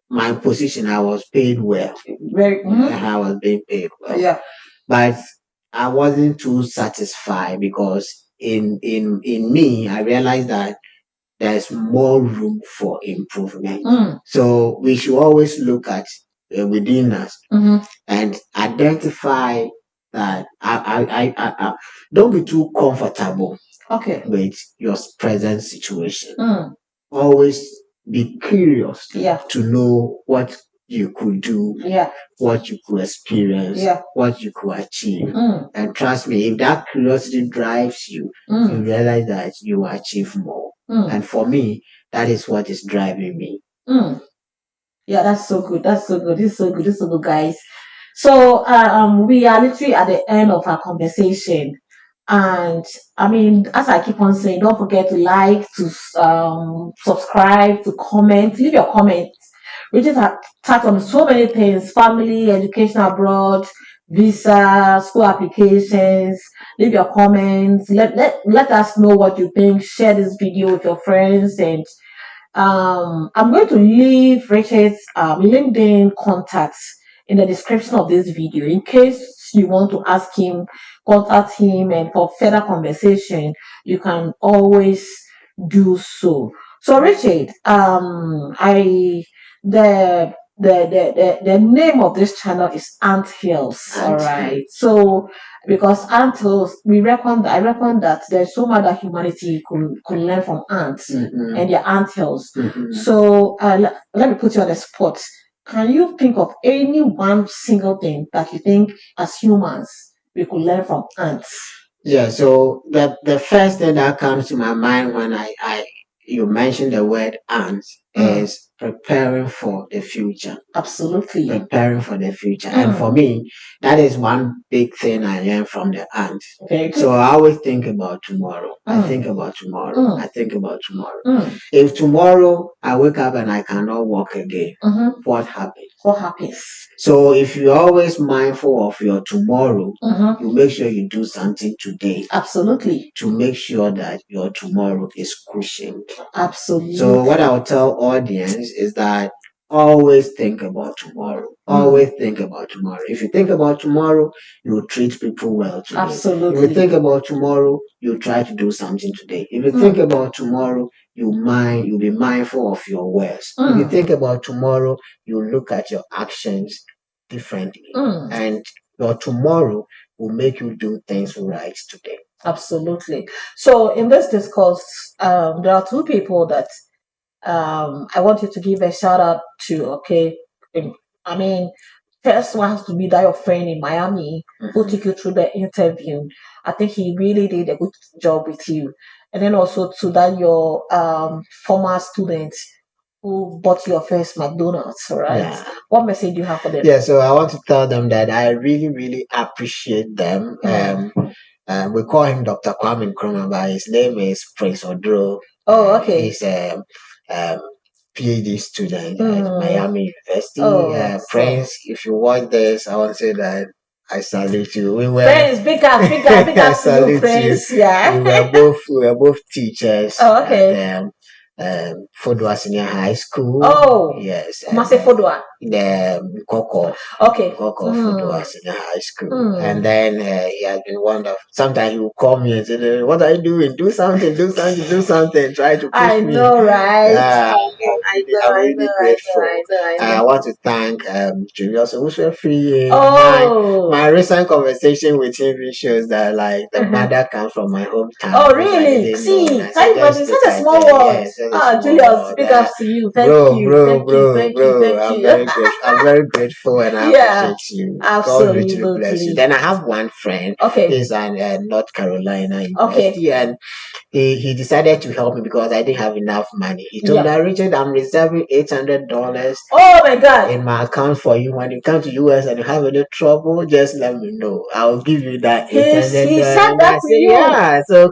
my position. I was paid well. Very. I was being paid well. Yeah. But I wasn't too satisfied because in me, I realized that there's more room for improvement. So we should always look at within us and identify that. I don't be too comfortable. Okay. With your present situation. Always be curious. Yeah. To know what you could do. Yeah. What you could experience. Yeah. What you could achieve. And trust me, if that curiosity drives you, you realize that you achieve more. And for me, that is what is driving me. Yeah, that's so good. That's so good. This is so good. This is so good, guys. So we are literally at the end of our conversation. And I mean, as I keep on saying, don't forget to like, to subscribe, to comment, leave your comments. We just have touched on so many things: family, education abroad, visa, school applications. Leave your comments. Let us know what you think. Share this video with your friends, and I'm going to leave Richard's LinkedIn contacts in the description of this video in case you want to ask him, contact him, and for further conversation, you can always do so. So, Richard, I the name of this channel is Ant Hills. All right. So because ants, I reckon that there's so much that humanity could learn from ants and their ant hills. So let me put you on the spot. Can you think of any one single thing that you think as humans we could learn from ants? Yeah, so the first thing that comes to my mind when you mentioned the word ants is preparing for the future. Absolutely. Preparing for the future. And for me, that is one big thing I learned from the ants. Okay. So I always think about tomorrow. I think about tomorrow. I think about tomorrow. If tomorrow I wake up and I cannot walk again, what happens? What happens? So if you're always mindful of your tomorrow, you make sure you do something today. Absolutely. To make sure that your tomorrow is cushioned. Absolutely. So what I'll tell audience is that always think about tomorrow. Always think about tomorrow. If you think about tomorrow, you will treat people well today. Absolutely. If you think about tomorrow, you try to do something today. If you think about tomorrow, you'll be mindful of your words. If you think about tomorrow, you look at your actions differently. And your tomorrow will make you do things right today. Absolutely. So in this discourse, there are two people that I want you to give a shout out to. Okay, I mean, first one has to be that your friend in Miami who took you through the interview. I think he really did a good job with you. And then also to that your former student who bought your first McDonald's, right? Yeah. What message do you have for them? Yeah, so I want to tell them that I really, really appreciate them. We call him Dr. Kwame Nkrumah, but his name is Prince Odro. Oh, okay. He's a PhD student at Miami University. Prince, if you watch this, I want to say that I salute you. Prince, big up to you, Prince. Yeah. We were both teachers. Oh, okay. Fodua Senior High School. Oh, Yes. Kumasi Fodua. The Koko. Okay. Koko Fodua Senior High School. And then he has been wonderful. Sometimes he will call me and say, "What are you doing? Do something, do something, do something." Try to push I me. know, right? I'm really grateful. I I know. want to thank Julius Free. Oh. My recent conversation with him shows that like the mother comes from my hometown. Oh, which I really? didn't know. See, And I can said, you just imagine look such a at small it. world? Yes, just a Ah, small Julius, world. big ups to you. Thank Bro, you. bro, Thank you. bro, Thank you. bro. Thank I'm you. very grateful. I'm very grateful and I Yeah, appreciate you. God richly bless you. absolutely. Then I have one friend. Okay. He's in North Carolina Okay. University, and he decided to help me because I didn't have enough money. He told me Yeah. that, Richard, I'm reserving $800 Oh my God. in my account for you. When you come to US and you have any trouble, just let me know. I'll give you that $800. He said And that I to said, you. yeah. So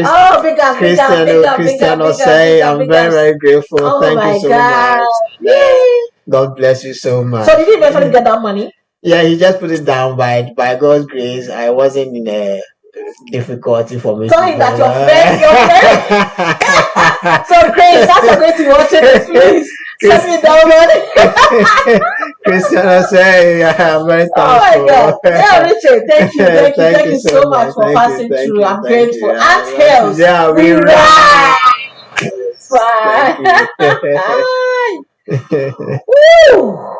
Oh, big up, big up, big up, big up, Cristiano big up, say, big up, I'm big very, up. very grateful. Oh Thank you my so God. much. Yay. God bless you so much. So did you eventually get that money? Yeah, he just put it down by God's grace. I wasn't in a difficulty for me Tell to him that your borrow. friend. So Chris, as you're going to watch it, please send me download. Cristiano say, I'm very Oh my thankful. God. Yeah, Richard, thank you, Thank you so much for Thank passing you, thank through. you, I'm thank grateful. you. Ant Hills, Yeah, we we ride. ride. Thank Bye. you. Woo!